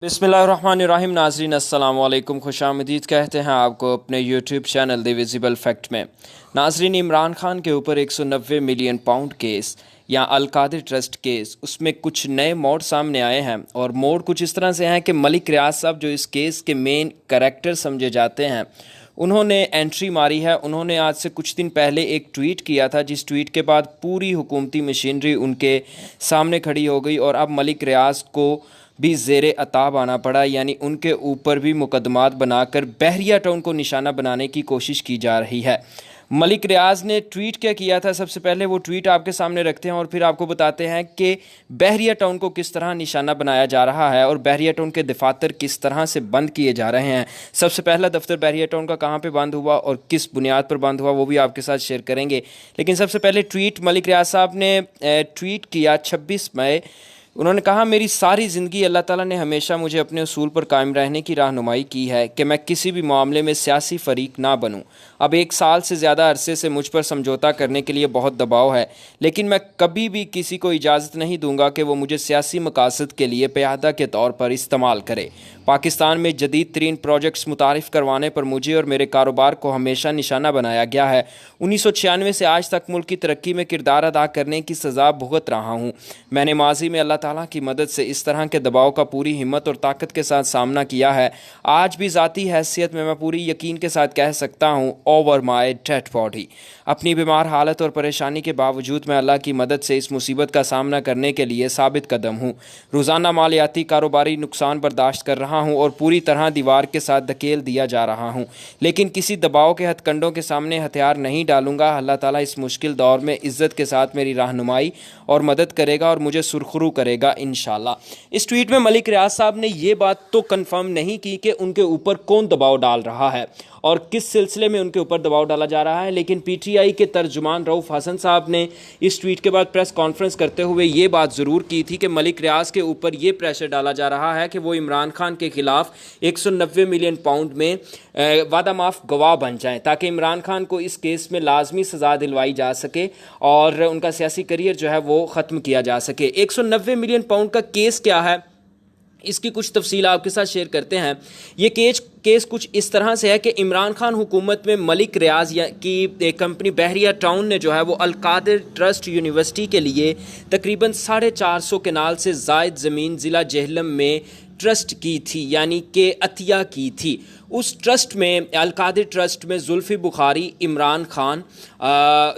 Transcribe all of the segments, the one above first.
बिस्मिल्लाहिर्रहमानिर्रहीम। नाज़रीन अस्सलाम वालेकुम, खुशामदीद कहते हैं आपको अपने YouTube channel the visible fact में। नाज़रीन, इमरान खान के ऊपर 190 मिलियन पाउंड केस या अल-कादिर ट्रस्ट केस, उसमें कुछ नए मोड़ सामने आए हैं और मोड़ कुछ इस तरह से हैं कि मलिक रियाज साहब जो इस केस के मेन कैरेक्टर समझे जाते हैं, उन्होंने एंट्री मारी है। उन्होंने आज से कुछ दिन पहले एक ट्वीट किया था, जिस ट्वीट के बाद पूरी हुकूमती मशीनरी उनके सामने खड़ी हो गई और अब मलिक रियाज को भी ज़ेरे अताब आना पड़ा, यानी उनके ऊपर भी मुकदमात बनाकर बहरिया टाउन को निशाना बनाने की कोशिश की जा रही है। मलिक रियाज ने ट्वीट क्या किया था, सबसे पहले वो ट्वीट आपके सामने रखते हैं और फिर आपको बताते हैं कि बहरिया टाउन को किस तरह निशाना बनाया जा रहा है और बहरिया टाउन के दफातर किस तरह से बंद किए जा रहे हैं। सबसे पहला दफ्तर बहरिया टाउन का कहाँ पे बंद हुआ और किस बुनियाद पर बंद हुआ, वो भी आपके साथ शेयर करेंगे। लेकिन सबसे पहले ट्वीट मलिक रियाज साहब ने ट्वीट किया 26 मई। उन्होंने कहा, मेरी सारी ज़िंदगी अल्लाह ताला ने हमेशा मुझे अपने उसूल पर कायम रहने की रहनुमाई की है कि मैं किसी भी मामले में सियासी फ़रीक ना बनूं। अब 1 साल से ज़्यादा अरसे से मुझ पर समझौता करने के लिए बहुत दबाव है, लेकिन मैं कभी भी किसी को इजाज़त नहीं दूंगा कि वो मुझे सियासी मकासद के लिए क़यादा के तौर पर इस्तेमाल करे। पाकिस्तान में जदीद तरीन प्रोजेक्ट्स मुतारिफ़ करवाने पर मुझे और मेरे कारोबार को हमेशा निशाना बनाया गया है। 1996 से आज तक मुल्क की तरक्की में किरदार अदा करने की सज़ा भुगत रहा हूँ। मैंने माजी में अल्लाह ताला की मदद से इस तरह के दबाव का पूरी हिम्मत और ताकत के साथ सामना किया है। आज भी ज़ाती हैसियत में मैं पूरी यकीन के साथ कह सकता हूँ, ओवर माई डेड बॉडी। अपनी बीमार हालत और परेशानी के बावजूद मैं अल्लाह की मदद से इस मुसीबत का सामना करने के लिए साबित कदम हूँ। रोज़ाना मालियाती कारोबारी नुकसान बर्दाश्त कर रहा हूँ और पूरी तरह दीवार के साथ धकेल दिया जा रहा हूँ, लेकिन किसी दबाव के हथकंडों के सामने हथियार नहीं डालूंगा। अल्लाह ताला इस मुश्किल दौर में इज़्ज़त के साथ मेरी रहनुमाई और मदद करेगा और मुझे सुरखरू करेगा इंशाल्लाह। इस ट्वीट में मलिक रियाज साहब ने ये बात तो कंफर्म नहीं की कि उनके ऊपर कौन दबाव डाल रहा है और किस सिलसिले में उनके ऊपर दबाव डाला जा रहा है, लेकिन पीटीआई के तर्जुमान रऊफ़ हसन साहब ने इस ट्वीट के बाद प्रेस कॉन्फ्रेंस करते हुए ये बात ज़रूर की थी कि मलिक रियाज के ऊपर ये प्रेशर डाला जा रहा है कि वो इमरान खान के खिलाफ 190 मिलियन पाउंड में वादा माफ़ गवाह बन जाएं, ताकि इमरान खान को इस केस में लाजमी सज़ा दिलवाई जा सके और उनका सियासी करियर जो है वो ख़त्म किया जा सके। 190 मिलियन पाउंड का केस क्या है, इसकी कुछ तफसील आपके साथ शेयर करते हैं। ये केस कुछ इस तरह से है कि इमरान खान हुकूमत में मलिक रियाज की एक कंपनी बहरिया टाउन ने जो है वो अल-कादिर ट्रस्ट यूनिवर्सिटी के लिए तकरीबन 450 कनाल से ज़ायद ज़मीन ज़िला जेहलम में ट्रस्ट की थी, यानी कि अतिया की थी। उस ट्रस्ट में, अल-कादिर ट्रस्ट में जुल्फ़ी बुखारी, इमरान खान,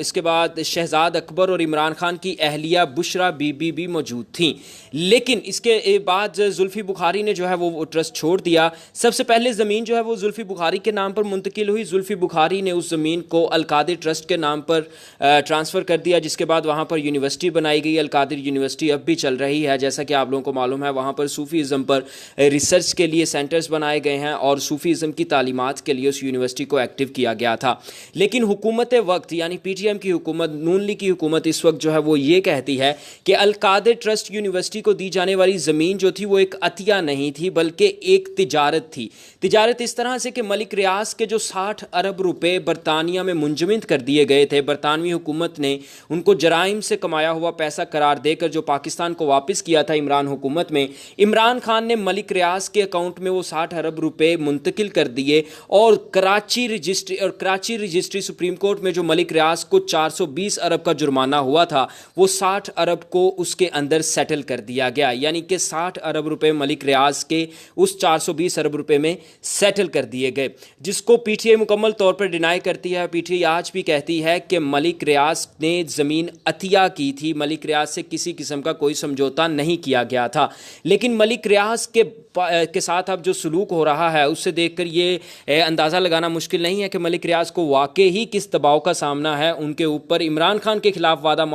इसके बाद शहजाद अकबर और इमरान खान की अहलिया बुशरा बीबी भी मौजूद थीं। लेकिन इसके बाद जुल्फ़ी बुखारी ने जो है वो ट्रस्ट छोड़ दिया। सबसे पहले ज़मीन जो है वो जुल्फ़ी बुखारी के नाम पर मुंतकिल हुई। जुल्फ़ी बुखारी ने उस ज़मीन को अल-कादिर ट्रस्ट के नाम पर ट्रांसफ़र कर दिया, जिसके बाद वहाँ पर यूनिवर्सिटी बनाई गई। अल-कादिर यूनिवर्सिटी अब भी चल रही है। जैसा कि आप लोगों को मालूम है, वहाँ पर सूफ़ीज़म पर रिसर्च के लिए सेंटर्स बनाए गए हैं और सूफ़ीज़म की तालीमात के लिए उस यूनिवर्सिटी को एक्टिव किया गया था। लेकिन हुकूमत वक्त यानी पीटीएम की हुकूमत, नून लीग की हुकूमत इस वक्त जो है वो ये कहती है कि अल-कादिर ट्रस्ट यूनिवर्सिटी को दी जाने वाली ज़मीन जो थी वो एक अतिया नहीं थी, बल्कि एक तिजारत थी। तिजारत इस तरह से कि मलिक रियाज के जो 60 अरब रुपए बरतानिया में मुंजमद कर दिए गए थे, बरतानवी हुकूमत ने उनको जराइम से कमाया हुआ पैसा करार देकर जो पाकिस्तान को वापस किया था इमरान हुकूमत में, इमरान खान ने मलिक रियाज के अकाउंट में वो 60 अरब रुपए मुंतकिल कर दिए और कराची रजिस्ट्री सुप्रीम कोर्ट में जो मलिक रियाज को 420 अरब का जुर्माना हुआ था, वो 60 अरब को उसके अंदर सेटल कर दिया गया, यानी कि 60 अरब रुपए मलिक रियाज के उस 420 अरब रुपए में सेटल कर दिए गए, जिसको पीटीआई मुकम्मल तौर पर डिनाई करती है। पीटीआई आज भी कहती है कि मलिक रियाज ने ज़मीन अतिया की थी, मलिक रियाज से किसी किस्म का कोई समझौता नहीं किया गया था। लेकिन मलिक रियाज के साथ अब जो सलूक हो रहा है, उससे देखकर ये अंदाज़ा लगाना मुश्किल नहीं है कि मलिक रियाज को वाकई ही किस दबाव का सामना है उनके ऊपर। इमरान खान के खिलाफ वादा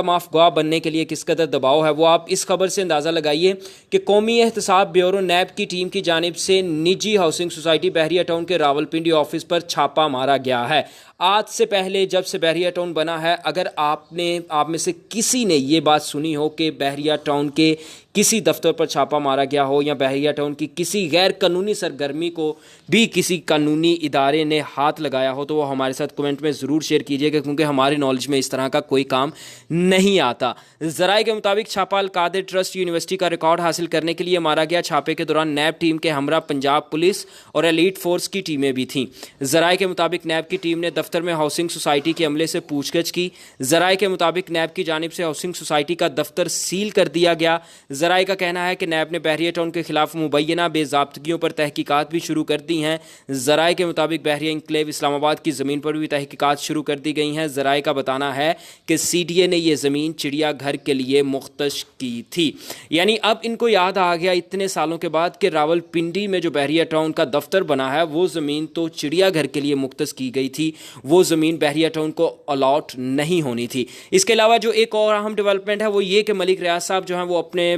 माफ़ गवाह बनने के लिए किस कदर दबाव है, वो आप इस खबर से अंदाज़ा लगाइए कि कौमी एहतसाब ब्यूरो नैब की टीम की जानिब से निजी हाउसिंग सोसाइटी बहरिया टाउन के रावलपिंडी ऑफिस पर छापा मारा गया है। आज से पहले जब से बहरिया टाउन बना है, अगर आप में से किसी ने ये बात सुनी हो कि बहरिया टाउन के किसी दफ्तर पर छापा मारा गया हो या बहरिया टाउन की किसी गैर कानूनी सरगर्मी को भी किसी कानूनी इदारे ने हाथ लगाया हो तो वो हमारे साथ कमेंट में ज़रूर शेयर कीजिएगा, क्योंकि हमारी नॉलेज में इस तरह का कोई काम नहीं आता। ज़राए के मुताबिक छापा अलकादिर ट्रस्ट यूनिवर्सिटी का रिकॉर्ड हासिल करने के लिए मारा गया। छापे के दौरान नैब टीम के हमरा पंजाब पुलिस और एलीट फोर्स की टीमें भी थीं। ज़राए के मुताबिक नैब की टीम ने दफ्तर में हाउसिंग सोसाइटी के अमले से पूछगछ की। ज़राए के मुताबिक नैब की जानिब से हाउसिंग सोसाइटी का दफ्तर सील कर दिया गया। ज़राए का कहना है कि नैब ने बहरिया टाउन के खिलाफ मुबैना बेज़ाब्तगियों पर तहकीकात भी शुरू कर दी हैं। ज़राए के मुताबिक बहरिया इंक्लेव इस्लामाबाद की ज़मीन पर भी तहकीकात शुरू कर दी गई हैं। ज़राए का बताना है कि CDA ने यह ज़मीन चिड़ियाघर के लिए मुख्तश की थी। यानी अब इनको याद आ गया इतने सालों के बाद कि रावलपिंडी में जो बहरिया टाउन का दफ्तर बना है वो ज़मीन तो चिड़ियाघर के लिए मुख्तस की गई थी, वो ज़मीन बहरिया टाउन को अलॉट नहीं होनी थी। इसके अलावा जो एक और अहम डेवलपमेंट है वो ये कि मलिक रियाज साहब जो हैं वो अपने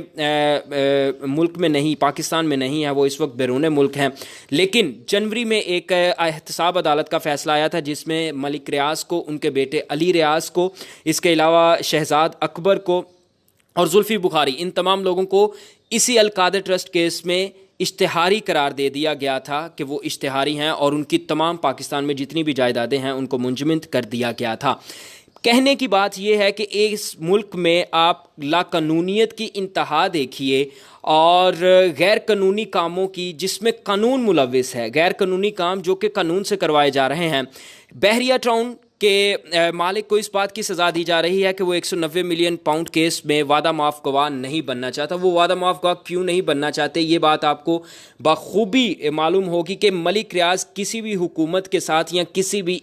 मुल्क में नहीं, पाकिस्तान में नहीं है, वो इस वक्त बैरून मुल्क हैं। लेकिन जनवरी में एक एहतसाब अदालत का फैसला आया था जिसमें मलिक रियाज को, उनके बेटे अली रियाज को, इसके अलावा शहजाद अकबर को और जुल्फी बुखारी, इन तमाम लोगों को इसी अलकादिर ट्रस्ट केस में इश्तिहारी करार दे दिया गया था कि वो इश्तिहारी हैं और उनकी तमाम पाकिस्तान में जितनी भी जायदादें हैं उनको मुंजमद कर दिया गया था। कहने की बात यह है कि इस मुल्क में आप लाकानूनीत की इंतहा देखिए और गैर कानूनी कामों की जिसमें कानून मुलविस है, गैर कानूनी काम जो कि कानून से करवाए जा रहे हैं। बहरिया टाउन के मालिक को इस बात की सज़ा दी जा रही है कि वो 190 मिलियन पाउंड केस में वादा माफ़ गवाह नहीं बनना चाहता। वो वादा माफ़ गवाह क्यों नहीं बनना चाहते, ये बात आपको बखूबी मालूम होगी कि मलिक रियाज किसी भी हुकूमत के साथ या किसी भी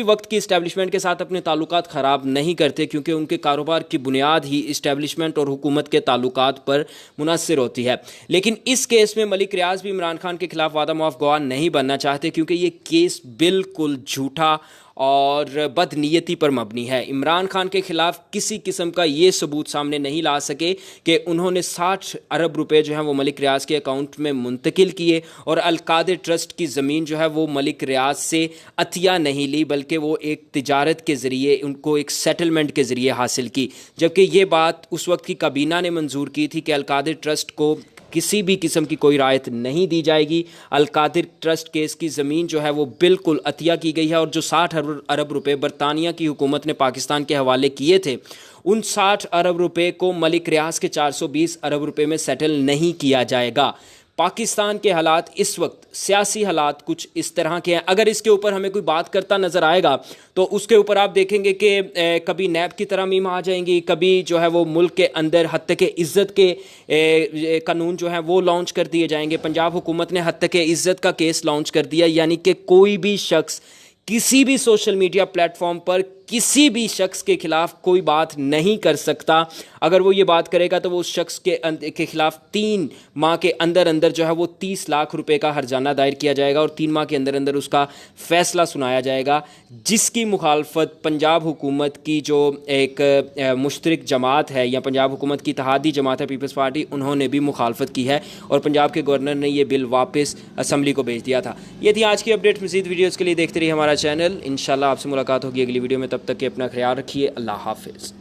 वक्त की इस्टेब्लिशमेंट के साथ अपने ताल्लुकात ख़राब नहीं करते, क्योंकि उनके कारोबार की बुनियाद ही इस्टेब्लिशमेंट और हुकूमत के ताल्लुकात पर मुनहसर होती है। लेकिन इस केस में मलिक रियाज भी इमरान खान के खिलाफ वादा माफ़ गवाह नहीं बनना चाहते, क्योंकि ये केस बिल्कुल झूठा और बदनीयती पर मबनी है। इमरान खान के खिलाफ किसी किस्म का ये सबूत सामने नहीं ला सके कि उन्होंने 60 अरब रुपए जो हैं वो मलिक रियाज के अकाउंट में मुंतकिल किए और अलकादिर ट्रस्ट की ज़मीन जो है वो मलिक रियाज से अतिया नहीं ली, बल्कि वो एक तिजारत के ज़रिए, उनको एक सेटलमेंट के ज़रिए हासिल की। जबकि ये बात उस वक्त की काबीना ने मंजूर की थी कि अलकादिर ट्रस्ट को किसी भी किस्म की कोई रायत नहीं दी जाएगी। अलकादिर ट्रस्ट केस की ज़मीन जो है वो बिल्कुल अतिया की गई है और जो 60 अरब रुपए बरतानिया की हुकूमत ने पाकिस्तान के हवाले किए थे, उन 60 अरब रुपए को मलिक रियाज के 420 अरब रुपए में सेटल नहीं किया जाएगा। पाकिस्तान के हालात इस वक्त, सियासी हालात कुछ इस तरह के हैं। अगर इसके ऊपर हमें कोई बात करता नज़र आएगा तो उसके ऊपर आप देखेंगे कि कभी नैब की तरमीम आ जाएंगी, कभी जो है वो मुल्क के अंदर हत्ते के इज़्ज़त के कानून जो है वो लॉन्च कर दिए जाएंगे। पंजाब हुकूमत ने हत्ते के इज़्ज़त का केस लॉन्च कर दिया, यानी कि कोई भी शख्स किसी भी सोशल मीडिया प्लेटफॉर्म पर किसी भी शख्स के खिलाफ कोई बात नहीं कर सकता। अगर वो ये बात करेगा तो वो उस शख्स के खिलाफ 3 माह के अंदर अंदर जो है वो 30 लाख रुपए का हर्जाना दायर किया जाएगा और 3 माह के अंदर अंदर उसका फैसला सुनाया जाएगा, जिसकी मुखालफत पंजाब हुकूमत की जो एक मुश्तरक जमात है या पंजाब हुकूमत की इत्तेहादी जमात है पीपल्स पार्टी, उन्होंने भी मुखालफत की है और पंजाब के गवर्नर ने ये बिल वापस असम्बली को भेज दिया था। ये थी आज की अपडेट। मज़ीद वीडियोज़ के लिए देखते रहिए हमारा चैनल। इंशाल्लाह आपसे मुलाकात होगी अगली वीडियो में। तब तक के अपना ख्याल रखिए। अल्लाह हाफिज़।